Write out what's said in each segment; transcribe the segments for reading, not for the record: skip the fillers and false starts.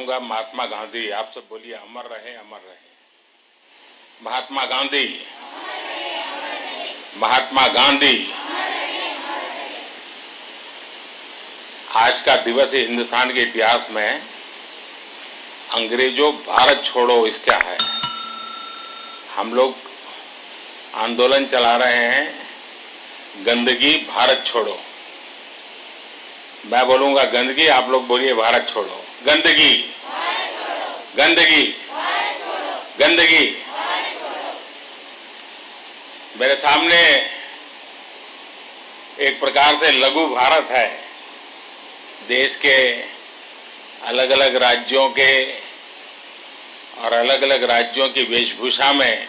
कहूंगा महात्मा गांधी। आप सब बोलिए अमर रहे, अमर रहे। महात्मा गांधी, महात्मा गांधी। आज का दिवस हिंदुस्तान के इतिहास में अंग्रेजों भारत छोड़ो इसका है। हम लोग आंदोलन चला रहे हैं, गंदगी भारत छोड़ो। मैं बोलूंगा गंदगी, आप लोग बोलिए भारत छोड़ो। गंदगी, गंदगी, गंदगी। मेरे सामने एक प्रकार से लघु भारत है। देश के अलग अलग राज्यों के और अलग अलग राज्यों की वेशभूषा में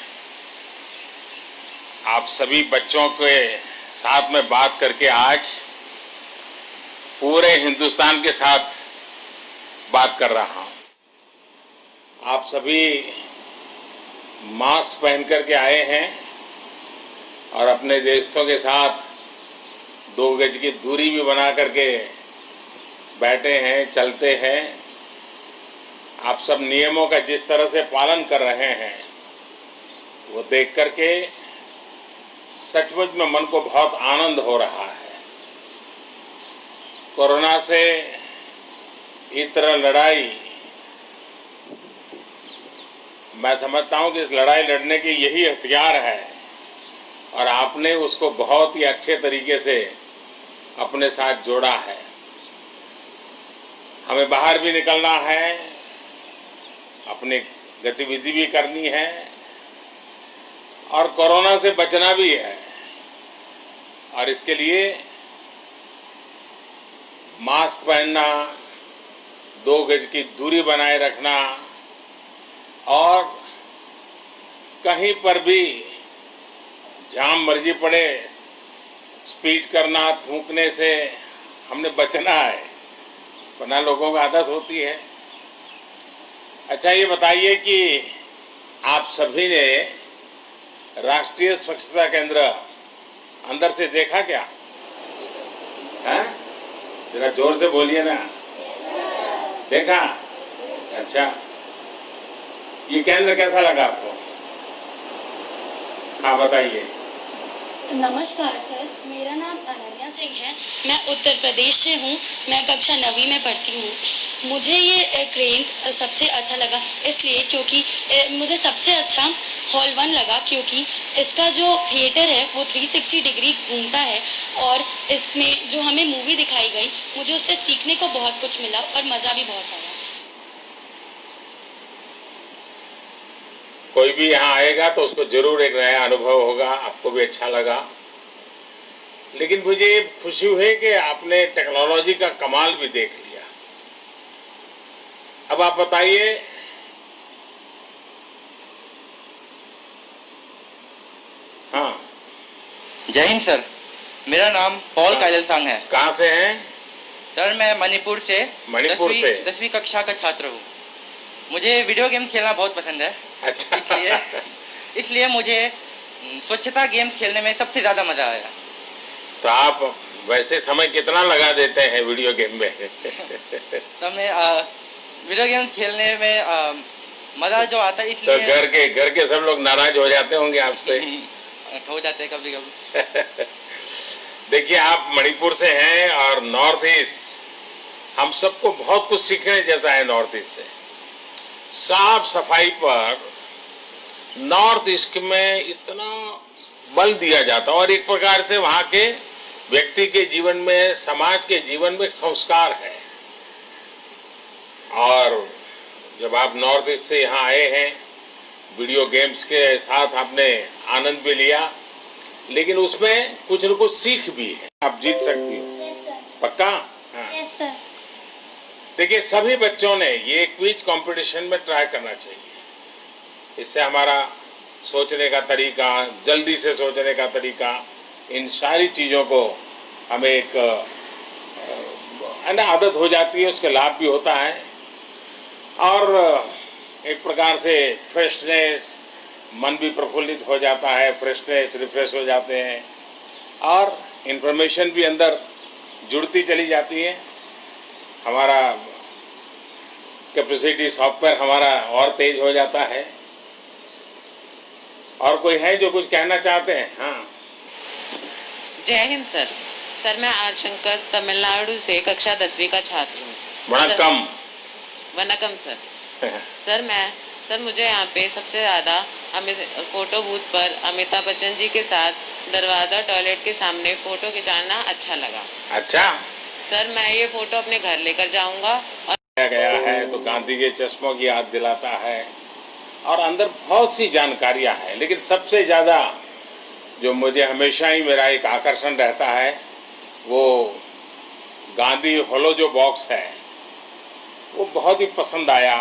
आप सभी बच्चों के साथ में बात करके आज पूरे हिंदुस्तान के साथ बात कर रहा हूं। आप सभी मास्क पहन करके आए हैं और अपने दोस्तों के साथ 2 गज की दूरी भी बना करके बैठे हैं, चलते हैं। आप सब नियमों का जिस तरह से पालन कर रहे हैं वो देख करके सचमुच में मन को बहुत आनंद हो रहा है। कोरोना से इस तरह लड़ाई, मैं समझता हूं कि इस लड़ाई लड़ने की यही हथियार है और आपने उसको बहुत ही अच्छे तरीके से अपने साथ जोड़ा है। हमें बाहर भी निकलना है, अपनी गतिविधि भी करनी है और कोरोना से बचना भी है। और इसके लिए मास्क पहनना, 2 गज की दूरी बनाए रखना और कहीं पर भी जहां मर्जी पड़े स्पीड करना, थूकने से हमने बचना है, वरना लोगों को आदत होती है। अच्छा, ये बताइए कि आप सभी ने राष्ट्रीय स्वच्छता केंद्र अंदर से देखा क्या? हैं? जरा जोर से बोलिए ना। देखा? अच्छा, ये केंद्र कैसा लगा आपको? हाँ, बताइए। नमस्कार सर, मेरा नाम अनन्या सिंह है। मैं उत्तर प्रदेश से हूँ। मैं कक्षा 9वीं में पढ़ती हूँ। मुझे ये क्रेन सबसे अच्छा लगा इसलिए क्योंकि मुझे सबसे अच्छा हॉल 1 लगा, क्योंकि इसका जो थिएटर है वो 360 डिग्री घूमता है और इसमें जो हमें मूवी दिखाई गई, मुझे उससे सीखने को बहुत कुछ मिला और मजा भी बहुत आया। कोई भी यहाँ आएगा तो उसको जरूर एक नया अनुभव होगा, आपको भी अच्छा लगा। लेकिन मुझे खुशी हुई कि आपने टेक्नोलॉजी का कमाल भी देख लिया। अब आप बताइए, हाँ। जय हिंद सर, मेरा नाम पॉल कायलसांग है। कहाँ से हैं? सर मैं मणिपुर से मणिपुर से 10वीं कक्षा का छात्र हूँ। मुझे वीडियो गेम्स खेलना बहुत पसंद है। अच्छा। इसलिए मुझे स्वच्छता गेम्स खेलने में सबसे ज्यादा मजा आया। तो आप वैसे समय कितना लगा देते हैं वीडियो गेम में? तो मैं वीडियो गेम्स खेलने में मजा जो आता है, इसलिए तो घर के सब लोग नाराज हो जाते होंगे आपसे? हो जाते हैं कभी कभी। देखिए, आप मणिपुर से हैं और नॉर्थ ईस्ट, हम सबको बहुत कुछ सीखने जैसा है नॉर्थ ईस्ट से। साफ सफाई पर नॉर्थ ईस्ट में इतना बल दिया जाता और एक प्रकार से वहां के व्यक्ति के जीवन में, समाज के जीवन में एक संस्कार है। और जब आप नॉर्थ ईस्ट से यहाँ आए हैं, वीडियो गेम्स के साथ आपने आनंद भी लिया, लेकिन उसमें कुछ न कुछ सीख भी है। आप जीत सकती हो। पक्का? हाँ। देखिए, सभी बच्चों ने ये क्विज कंपटीशन में ट्राई करना चाहिए। इससे हमारा सोचने का तरीका, जल्दी से सोचने का तरीका, इन सारी चीजों को हमें एक आदत हो जाती है, उसका लाभ भी होता है और एक प्रकार से फ्रेशनेस, मन भी प्रफुल्लित हो जाता है, फ्रेशनेस, रिफ्रेश हो जाते हैं और इंफॉर्मेशन भी अंदर जुड़ती चली जाती है। हमारा कैपेसिटी सॉफ्टवेयर हमारा और तेज हो जाता है। और कोई है जो कुछ कहना चाहते हैं? हाँ, जय हिंद सर। सर मैं आर शंकर तमिलनाडु से कक्षा 10वीं का छात्र हूँ। वणक्कम। वनकम सर। सर मुझे यहाँ पे सबसे ज्यादा फोटो बूथ पर अमिताभ बच्चन जी के साथ दरवाजा टॉयलेट के सामने फोटो खिंचाना अच्छा लगा। अच्छा सर मैं ये फोटो अपने घर लेकर जाऊंगा। और गया है तो गांधी के चश्मों की याद दिलाता है और अंदर बहुत सी जानकारियां हैं, लेकिन सबसे ज्यादा जो मुझे हमेशा ही मेरा एक आकर्षण रहता है वो गांधी होलो जो बॉक्स है वो बहुत ही पसंद आया।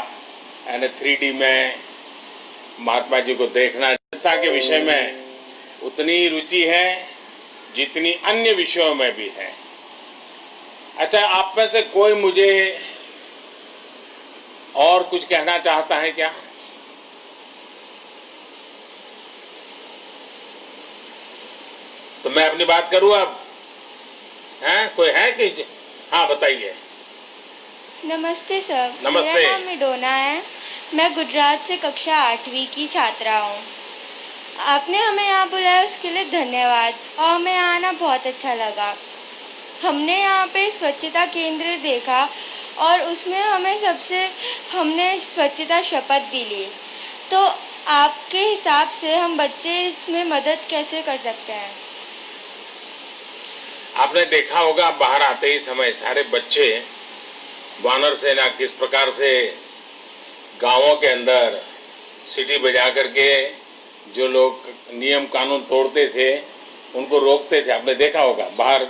यानी 3D में महात्मा जी को देखना। जनता के विषय में उतनी रुचि है जितनी अन्य विषयों में भी है। अच्छा, आप में से कोई मुझे और कुछ कहना चाहता है क्या? तो मैं अपनी बात करूं अब? हैं? कोई है कि? हाँ बताइए। नमस्ते सर। नमस्ते। मेरा नाम मिडोना है। मैं गुजरात से कक्षा 8वीं की छात्रा हूँ। आपने हमें यहाँ बुलाया उसके लिए धन्यवाद और हमें आना बहुत अच्छा लगा। हमने यहाँ पे स्वच्छता केंद्र देखा और उसमें हमने स्वच्छता शपथ भी ली। तो आपके हिसाब से हम बच्चे इसमें मदद कैसे कर सकते हैं? आपने देखा होगा बाहर आते ही समय सारे बच्चे वानर सेना किस प्रकार से गांवों के अंदर सीटी बजा करके जो लोग नियम कानून तोड़ते थे उनको रोकते थे। आपने देखा होगा बाहर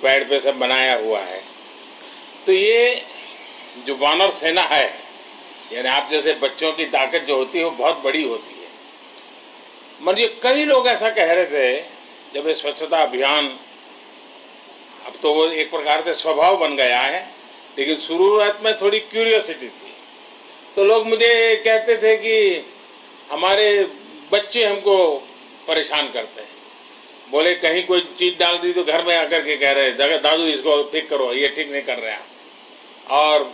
पेड़ पे सब बनाया हुआ है। तो ये जो वानर सेना है, यानी आप जैसे बच्चों की ताकत जो होती है वो बहुत बड़ी होती है। मुझे कई लोग ऐसा कह रहे थे जब ये स्वच्छता अभियान, अब तो वो एक प्रकार से स्वभाव बन गया है, लेकिन शुरुआत में थोड़ी क्यूरियोसिटी थी। तो लोग मुझे कहते थे कि हमारे बच्चे हमको परेशान करते हैं। बोले कहीं कोई चीज डाल दी तो घर में आकर के कह रहे दादू इसको ठीक करो, ये ठीक नहीं कर रहे हैं। और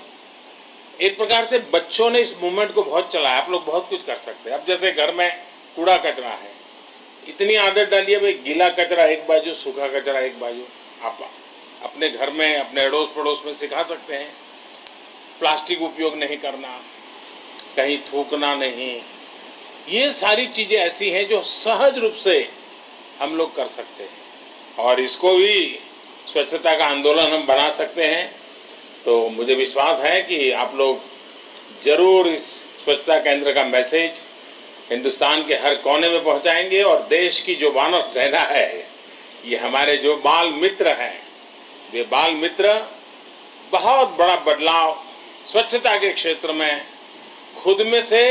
एक प्रकार से बच्चों ने इस मूवमेंट को बहुत चलाया। आप लोग बहुत कुछ कर सकते हैं। अब जैसे घर में कूड़ा कचरा है, इतनी आदत डालिए भाई, गीला कचरा एक बाजू, सूखा कचरा एक बाजू। आप अपने घर में अपने अड़ोस पड़ोस में सिखा सकते हैं। प्लास्टिक उपयोग नहीं करना, कहीं थूकना नहीं। ये सारी चीजें ऐसी हैं जो सहज रूप से हम लोग कर सकते हैं और इसको भी स्वच्छता का आंदोलन हम बना सकते हैं। तो मुझे विश्वास है कि आप लोग जरूर इस स्वच्छता केंद्र का मैसेज हिंदुस्तान के हर कोने में पहुंचाएंगे और देश की जो वानर सेना है, ये हमारे जो बाल मित्र हैं, वे बाल मित्र बहुत बड़ा बदलाव स्वच्छता के क्षेत्र में खुद में से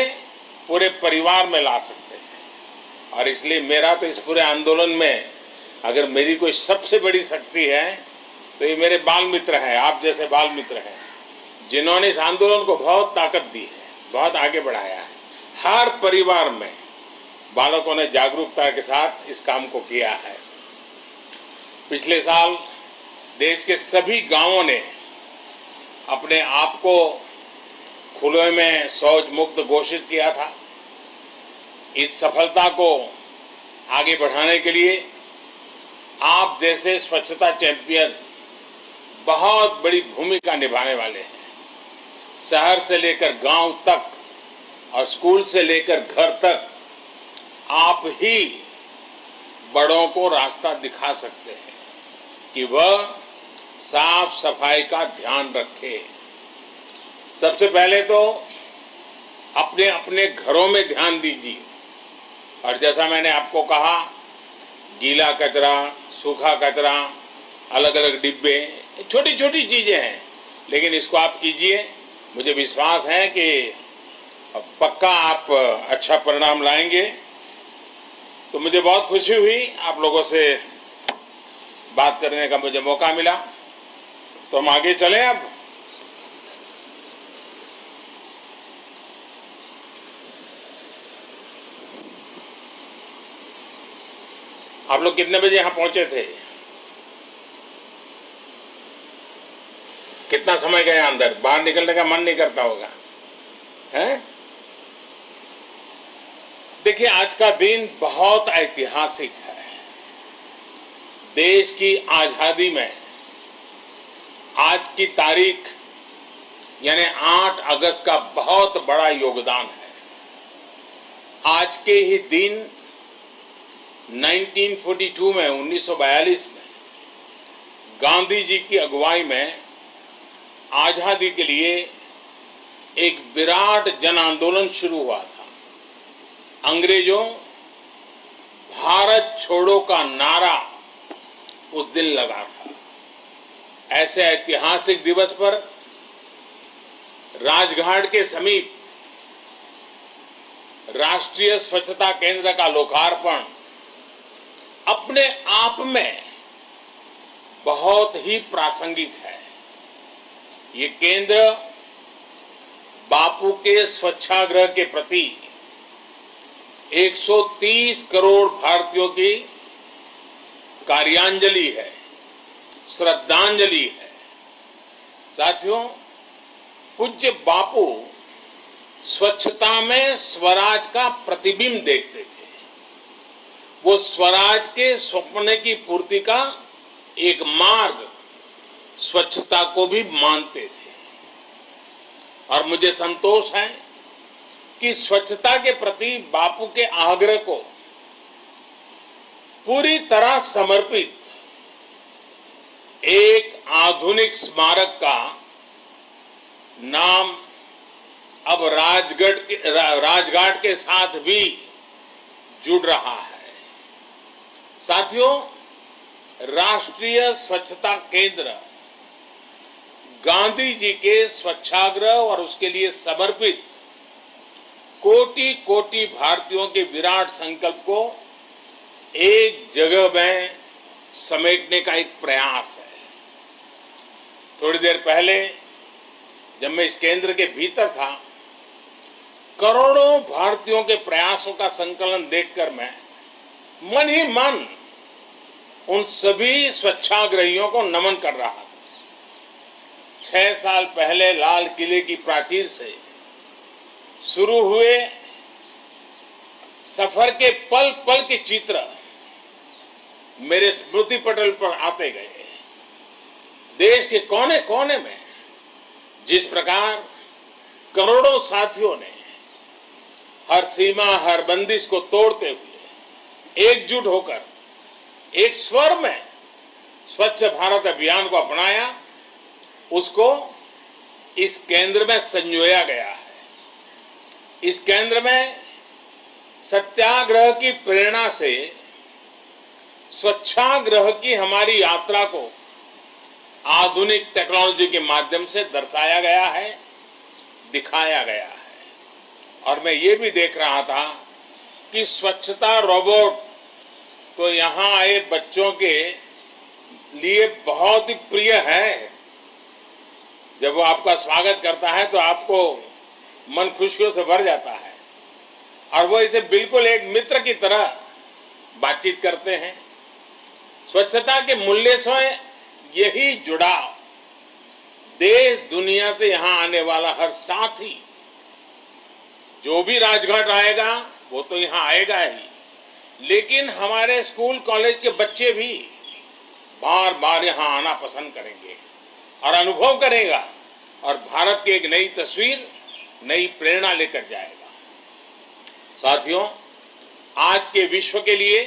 पूरे परिवार में ला सकते हैं। और इसलिए मेरा तो इस पूरे आंदोलन में अगर मेरी कोई सबसे बड़ी शक्ति है तो ये मेरे बाल मित्र हैं, आप जैसे बाल मित्र हैं, जिन्होंने इस आंदोलन को बहुत ताकत दी है, बहुत आगे बढ़ाया है। हर परिवार में बालकों ने जागरूकता के साथ इस काम को किया है। पिछले साल देश के सभी गांवों ने अपने आप को खुले में शौच मुक्त घोषित किया था। इस सफलता को आगे बढ़ाने के लिए आप जैसे स्वच्छता चैंपियन बहुत बड़ी भूमिका निभाने वाले हैं। शहर से लेकर गांव तक और स्कूल से लेकर घर तक आप ही बड़ों को रास्ता दिखा सकते हैं कि वह साफ सफाई का ध्यान रखे। सबसे पहले तो अपने अपने घरों में ध्यान दीजिए। और जैसा मैंने आपको कहा, गीला कचरा, सूखा कचरा, अलग अलग डिब्बे, छोटी छोटी चीजें हैं, लेकिन इसको आप कीजिए। मुझे विश्वास है कि पक्का आप अच्छा परिणाम लाएंगे। तो मुझे बहुत खुशी हुई आप लोगों से बात करने का मुझे मौका मिला। तो हम आगे चलें अब। आप लोग कितने बजे यहां पहुंचे थे? कितना समय गया अंदर? बाहर निकलने का मन नहीं करता होगा। हैं? देखिए, आज का दिन बहुत ऐतिहासिक है। देश की आजादी में आज की तारीख यानी 8 अगस्त का बहुत बड़ा योगदान है। आज के ही दिन 1942 में 1942 में गांधी जी की अगुवाई में आजादी के लिए एक विराट जन आंदोलन शुरू हुआ था। अंग्रेजों भारत छोड़ो का नारा उस दिन लगा था। ऐसे ऐतिहासिक दिवस पर राजघाट के समीप राष्ट्रीय स्वच्छता केंद्र का लोकार्पण अपने आप में बहुत ही प्रासंगिक है। ये केंद्र बापू के स्वच्छाग्रह के प्रति 130 करोड़ भारतीयों की कार्यांजलि है, श्रद्धांजलि है। साथियों, पूज्य बापू स्वच्छता में स्वराज का प्रतिबिंब देखते थे। वो स्वराज के सपने की पूर्ति का एक मार्ग स्वच्छता को भी मानते थे। और मुझे संतोष है कि स्वच्छता के प्रति बापू के आग्रह को पूरी तरह समर्पित एक आधुनिक स्मारक का नाम अब राजघाट के साथ भी जुड़ रहा है। साथियों, राष्ट्रीय स्वच्छता केंद्र गांधी जी के स्वच्छाग्रह और उसके लिए समर्पित कोटि कोटि भारतीयों के विराट संकल्प को एक जगह में समेटने का एक प्रयास है। थोड़ी देर पहले जब मैं इस केंद्र के भीतर था, करोड़ों भारतीयों के प्रयासों का संकलन देखकर मैं मन ही मन उन सभी स्वच्छाग्रहियों को नमन कर रहा था। 6 साल पहले लाल किले की प्राचीर से शुरू हुए सफर के पल पल के चित्र मेरे स्मृति पटल पर आते गए। देश के कोने कोने में जिस प्रकार करोड़ों साथियों ने हर सीमा, हर बंदिश को तोड़ते हुए एकजुट होकर एक स्वर में स्वच्छ भारत अभियान को अपनाया, उसको इस केंद्र में संजोया गया है। इस केंद्र में सत्याग्रह की प्रेरणा से स्वच्छाग्रह की हमारी यात्रा को आधुनिक टेक्नोलॉजी के माध्यम से दर्शाया गया है, दिखाया गया है। और मैं ये भी देख रहा था कि स्वच्छता रोबोट तो यहां आए बच्चों के लिए बहुत ही प्रिय है। जब वो आपका स्वागत करता है तो आपको मन खुशियों से भर जाता है और वो इसे बिल्कुल एक मित्र की तरह बातचीत करते हैं। स्वच्छता के मूल्य से यही जुड़ाव देश दुनिया से यहां आने वाला हर साथी जो भी राजघाट आएगा वो तो यहां आएगा ही, लेकिन हमारे स्कूल कॉलेज के बच्चे भी बार बार यहां आना पसंद करेंगे और अनुभव करेगा और भारत की एक नई तस्वीर, नई प्रेरणा लेकर जाएगा। साथियों, आज के विश्व के लिए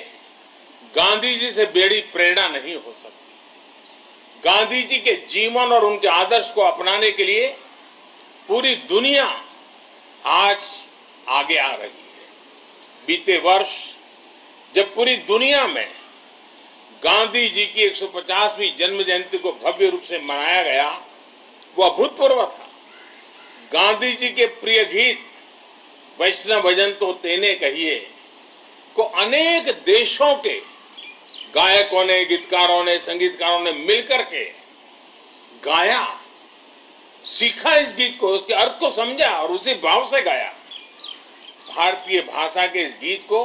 गांधी जी से बड़ी प्रेरणा नहीं हो सकती। गांधी जी के जीवन और उनके आदर्श को अपनाने के लिए पूरी दुनिया आज आगे आ रही है। बीते वर्ष जब पूरी दुनिया में गांधी जी की 150वीं जन्म जयंती को भव्य रूप से मनाया गया, वो अभूतपूर्व था। गांधी जी के प्रिय गीत वैष्णव भजन तो तेने कहिए को अनेक देशों के गायकों ने, गीतकारों ने, संगीतकारों ने मिलकर के गाया, सीखा इस गीत को, उसके अर्थ को समझा और उसी भाव से गाया। भारतीय भाषा के इस गीत को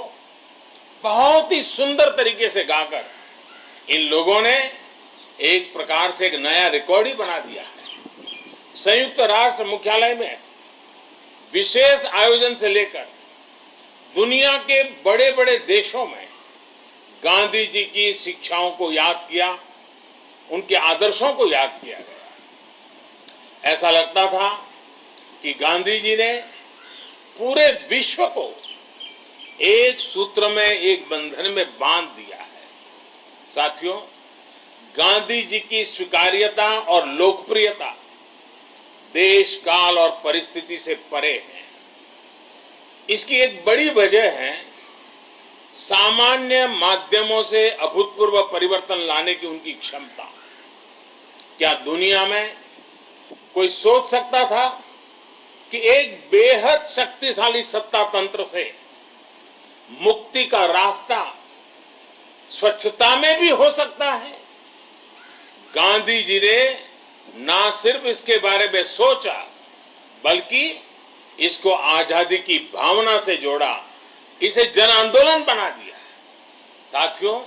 बहुत ही सुंदर तरीके से गाकर इन लोगों ने एक प्रकार से एक नया रिकॉर्ड ही बना दिया है। संयुक्त राष्ट्र मुख्यालय में विशेष आयोजन से लेकर दुनिया के बड़े बड़े देशों में गांधी जी की शिक्षाओं को याद किया, उनके आदर्शों को याद किया गया। ऐसा लगता था कि गांधी जी ने पूरे विश्व को एक सूत्र में, एक बंधन में बांध दिया है। साथियों, गांधी जी की स्वीकार्यता और लोकप्रियता देश, काल और परिस्थिति से परे है। इसकी एक बड़ी वजह है सामान्य माध्यमों से अभूतपूर्व परिवर्तन लाने की उनकी क्षमता। क्या दुनिया में कोई सोच सकता था कि एक बेहद शक्तिशाली सत्ता तंत्र से मुक्ति का रास्ता स्वच्छता में भी हो सकता है? गांधी जी ने ना सिर्फ इसके बारे में सोचा, बल्कि इसको आजादी की भावना से जोड़ा, इसे जन आंदोलन बना दिया। साथियों,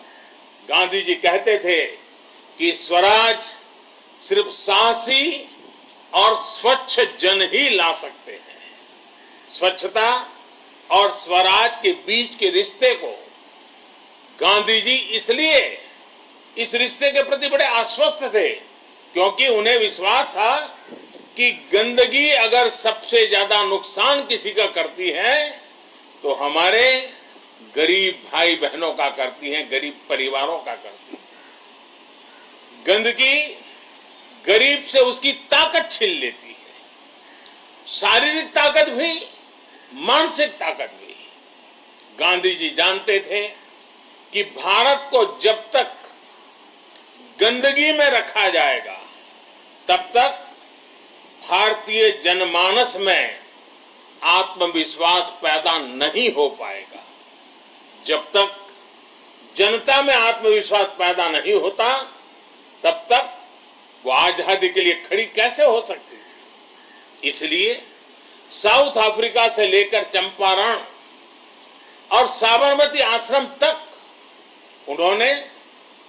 गांधी जी कहते थे कि स्वराज सिर्फ साहसी और स्वच्छ जन ही ला सकते हैं। स्वच्छता और स्वराज के बीच के रिश्ते को गांधी जी इसलिए इस रिश्ते के प्रति बड़े आश्वस्त थे क्योंकि उन्हें विश्वास था कि गंदगी अगर सबसे ज्यादा नुकसान किसी का करती है तो हमारे गरीब भाई बहनों का करती है, गरीब परिवारों का करती है। गंदगी गरीब से उसकी ताकत छीन लेती है, शारीरिक ताकत भी, मानसिक ताकत भी। गांधी जी जानते थे कि भारत को जब तक गंदगी में रखा जाएगा तब तक भारतीय जनमानस में आत्मविश्वास पैदा नहीं हो पाएगा। जब तक जनता में आत्मविश्वास पैदा नहीं होता तब तक वो आजादी के लिए खड़ी कैसे हो सकती थी? इसलिए साउथ अफ्रीका से लेकर चंपारण और साबरमती आश्रम तक उन्होंने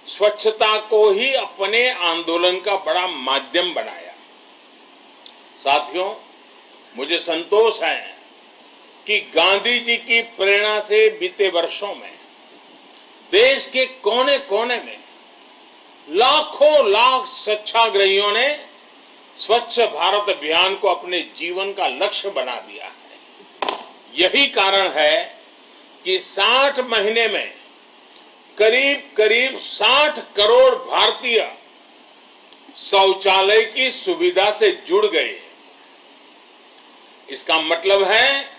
स्वच्छता को ही अपने आंदोलन का बड़ा माध्यम बनाया। साथियों, मुझे संतोष है कि गांधी जी की प्रेरणा से बीते वर्षों में देश के कोने कोने में लाखों लाख स्वच्छाग्रहियों ने स्वच्छ भारत अभियान को अपने जीवन का लक्ष्य बना दिया है। यही कारण है कि 60 महीने में करीब करीब 60 करोड़ भारतीय शौचालय की सुविधा से जुड़ गए। इसका मतलब है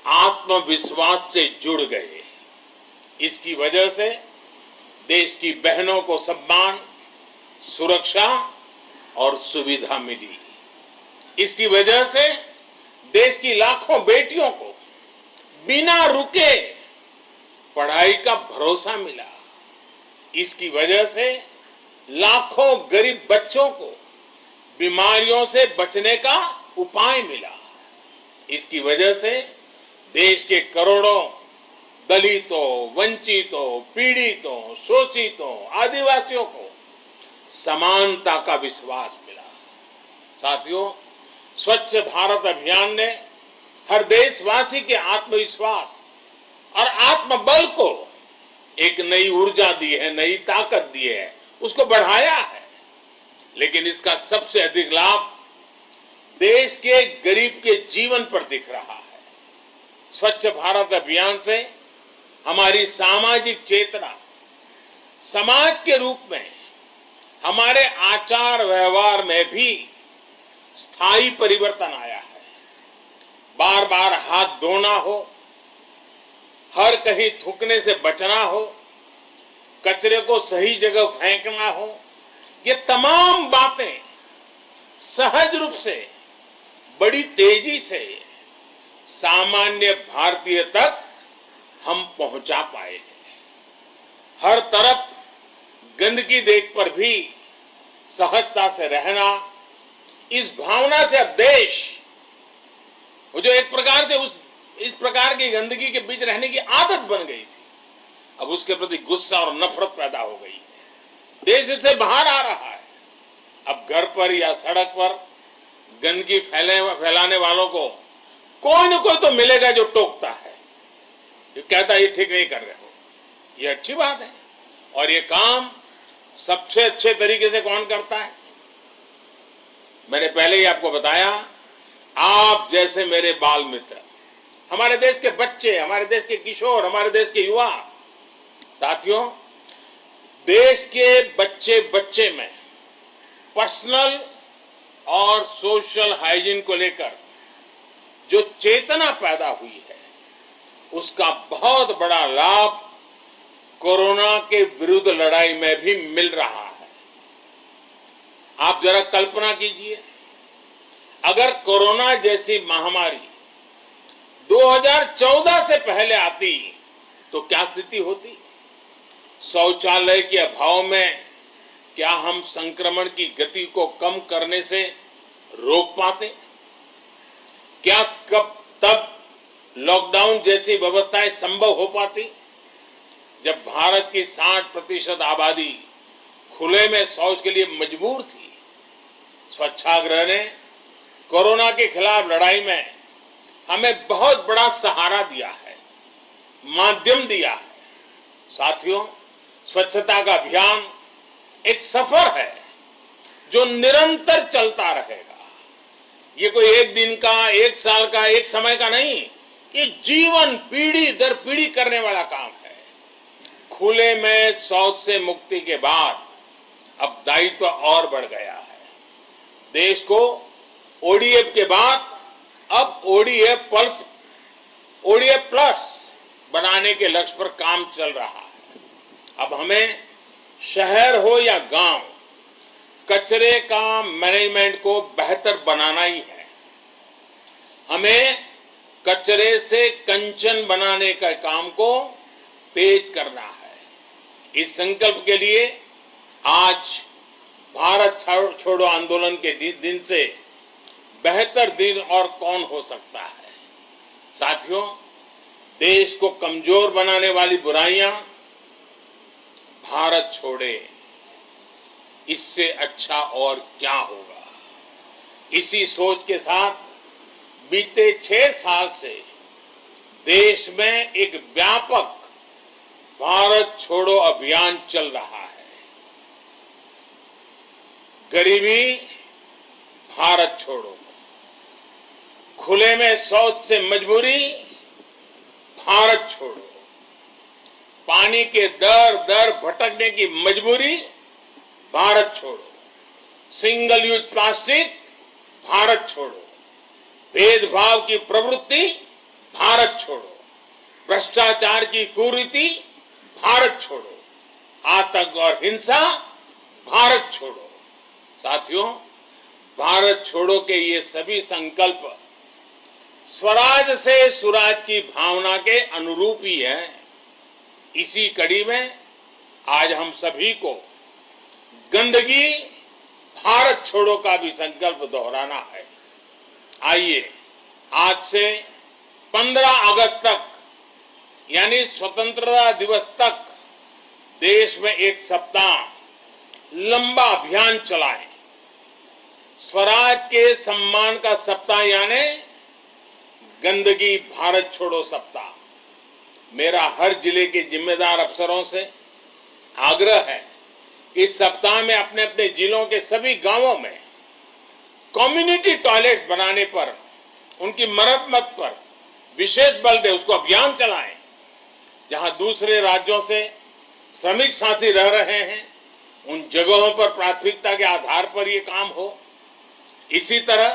आत्मविश्वास से जुड़ गए। इसकी वजह से देश की बहनों को सम्मान, सुरक्षा और सुविधा मिली। इसकी वजह से देश की लाखों बेटियों को बिना रुके पढ़ाई का भरोसा मिला। इसकी वजह से लाखों गरीब बच्चों को बीमारियों से बचने का उपाय मिला। इसकी वजह से देश के करोड़ों दलितों, वंचितों, पीड़ितों, शोषितों, आदिवासियों को समानता का विश्वास मिला। साथियों, स्वच्छ भारत अभियान ने हर देशवासी के आत्मविश्वास और आत्मबल को एक नई ऊर्जा दी है, नई ताकत दी है, उसको बढ़ाया है। लेकिन इसका सबसे अधिक लाभ देश के गरीब के जीवन पर दिख रहा है। स्वच्छ भारत अभियान से हमारी सामाजिक चेतना, समाज के रूप में हमारे आचार व्यवहार में भी स्थायी परिवर्तन आया है। बार बार हाथ धोना हो, हर कहीं थूकने से बचना हो, कचरे को सही जगह फेंकना हो, ये तमाम बातें सहज रूप से, बड़ी तेजी से सामान्य भारतीय तक हम पहुंचा पाए हैं। हर तरफ गंदगी देख पर भी सहजता से रहना, इस भावना से अब देश, वो जो एक प्रकार से इस प्रकार की गंदगी के बीच रहने की आदत बन गई थी, अब उसके प्रति गुस्सा और नफरत पैदा हो गई है। देश इससे बाहर आ रहा है। अब घर पर या सड़क पर गंदगी फैलाने वालों को कोई न कोई तो मिलेगा जो टोकता है, ये कहता है ये ठीक नहीं कर रहे हो। ये अच्छी बात है। और ये काम सबसे अच्छे तरीके से कौन करता है? मैंने पहले ही आपको बताया, आप जैसे मेरे बाल मित्र, हमारे देश के बच्चे, हमारे देश के किशोर, हमारे देश के युवा। साथियों, देश के बच्चे बच्चे में पर्सनल और सोशल हाइजीन को लेकर जो चेतना पैदा हुई है, उसका बहुत बड़ा लाभ कोरोना के विरुद्ध लड़ाई में भी मिल रहा है। आप जरा कल्पना कीजिए, अगर कोरोना जैसी महामारी 2014 से पहले आती तो क्या स्थिति होती? शौचालय के अभाव में क्या हम संक्रमण की गति को कम करने से रोक पाते? क्या तब लॉकडाउन जैसी व्यवस्थाएं संभव हो पाती? जब भारत की 60% आबादी खुले में शौच के लिए मजबूर थी, स्वच्छाग्रह ने कोरोना के खिलाफ लड़ाई में हमें बहुत बड़ा सहारा दिया है, माध्यम दिया है। साथियों, स्वच्छता का अभियान एक सफर है जो निरंतर चलता रहेगा। ये कोई एक दिन का, एक साल का, एक समय का नहीं, ये जीवन पीढ़ी दर पीढ़ी करने वाला काम है। खुले में शौच से मुक्ति के बाद अब दायित्व और बढ़ गया है। देश को ओडीएफ के बाद अब ओडीएफ प्लस बनाने के लक्ष्य पर काम चल रहा है। अब हमें शहर हो या गांव, कचरे का मैनेजमेंट को बेहतर बनाना ही है। हमें कचरे से कंचन बनाने का काम को तेज करना है। इस संकल्प के लिए आज भारत छोड़ो आंदोलन के दिन से बेहतर दिन और कौन हो सकता है? साथियों, देश को कमजोर बनाने वाली बुराइयां भारत छोड़े, इससे अच्छा और क्या होगा? इसी सोच के साथ बीते 6 साल से देश में एक व्यापक भारत छोड़ो अभियान चल रहा है। गरीबी भारत छोड़ो, खुले में शौच से मजबूरी भारत छोड़ो, पानी के दर भटकने की मजबूरी भारत छोड़ो, सिंगल यूज प्लास्टिक भारत छोड़ो, भेदभाव की प्रवृत्ति भारत छोड़ो, भ्रष्टाचार की कुरीति भारत छोड़ो, आतंक और हिंसा भारत छोड़ो। साथियों, भारत छोड़ो के ये सभी संकल्प स्वराज से सुराज की भावना के अनुरूप ही है। इसी कड़ी में आज हम सभी को गंदगी भारत छोड़ो का भी संकल्प दोहराना है। आइए आज से 15 अगस्त तक यानी स्वतंत्रता दिवस तक देश में एक सप्ताह लंबा अभियान चलाएं। स्वराज के सम्मान का सप्ताह यानी गंदगी भारत छोड़ो सप्ताह। मेरा हर जिले के जिम्मेदार अफसरों से आग्रह है, इस सप्ताह में अपने अपने जिलों के सभी गांवों में कम्युनिटी टॉयलेट्स बनाने पर, उनकी मरम्मत पर विशेष बल दे, उसको अभियान चलाएं। जहां दूसरे राज्यों से श्रमिक साथी रह रहे हैं, उन जगहों पर प्राथमिकता के आधार पर ये काम हो। इसी तरह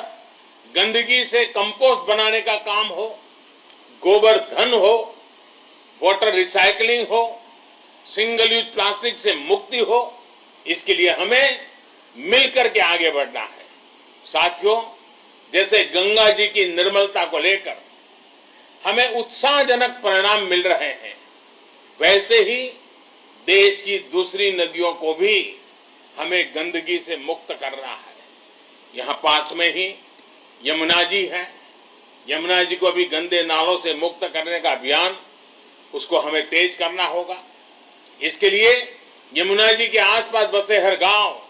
गंदगी से कंपोस्ट बनाने का काम हो, गोबर धन हो, वाटर रिसाइकलिंग हो, सिंगल यूज प्लास्टिक से मुक्ति हो। इसके लिए हमें मिलकर के आगे बढ़ना है। साथियों, जैसे गंगा जी की निर्मलता को लेकर हमें उत्साहजनक परिणाम मिल रहे हैं, वैसे ही देश की दूसरी नदियों को भी हमें गंदगी से मुक्त करना है। यहां पास में ही यमुना जी है। यमुना जी को भी गंदे नालों से मुक्त करने का अभियान, उसको हमें तेज करना होगा। इसके लिए यमुना जी के आसपास बसे हर गांव,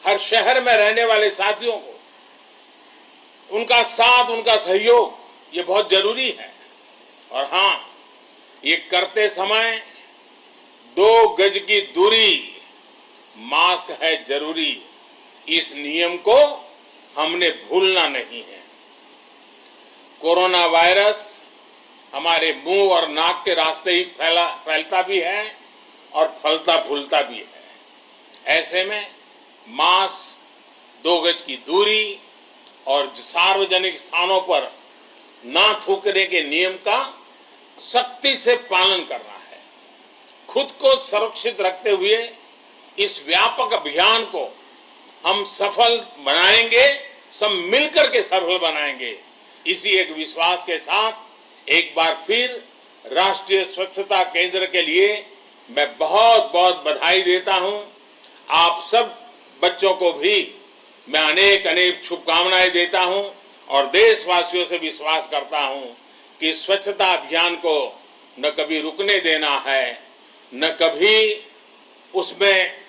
हर शहर में रहने वाले साथियों को उनका साथ, उनका सहयोग ये बहुत जरूरी है। और हां, ये करते समय 2 गज की दूरी, मास्क है जरूरी, इस नियम को हमने भूलना नहीं है। कोरोना वायरस हमारे मुंह और नाक के रास्ते ही फैलता भी है और फलता फूलता भी है। ऐसे में मास्क, 2 गज की दूरी और सार्वजनिक स्थानों पर ना थूकने के नियम का सख्ती से पालन करना है। खुद को सुरक्षित रखते हुए इस व्यापक अभियान को हम सफल बनाएंगे, सब मिलकर के सफल बनाएंगे। इसी एक विश्वास के साथ एक बार फिर राष्ट्रीय स्वच्छता केंद्र के लिए मैं बहुत बहुत बधाई देता हूं। आप सब बच्चों को भी मैं अनेक अनेक शुभकामनाएं देता हूं और देशवासियों से विश्वास करता हूं कि स्वच्छता अभियान को न कभी रुकने देना है, न कभी उसमें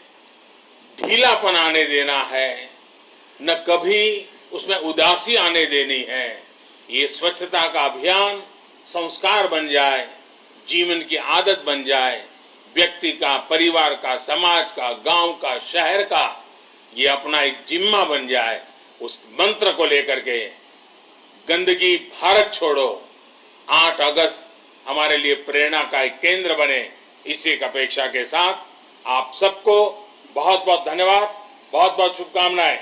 ढीलापन आने देना है, न कभी उसमें उदासी आने देनी है। ये स्वच्छता का अभियान संस्कार बन जाए, जीवन की आदत बन जाए, व्यक्ति का, परिवार का, समाज का, गांव का, शहर का ये अपना एक जिम्मा बन जाए। उस मंत्र को लेकर के गंदगी भारत छोड़ो 8 अगस्त हमारे लिए प्रेरणा का एक केंद्र बने, इसी एक अपेक्षा के साथ आप सबको बहुत बहुत धन्यवाद, बहुत बहुत शुभकामनाएं।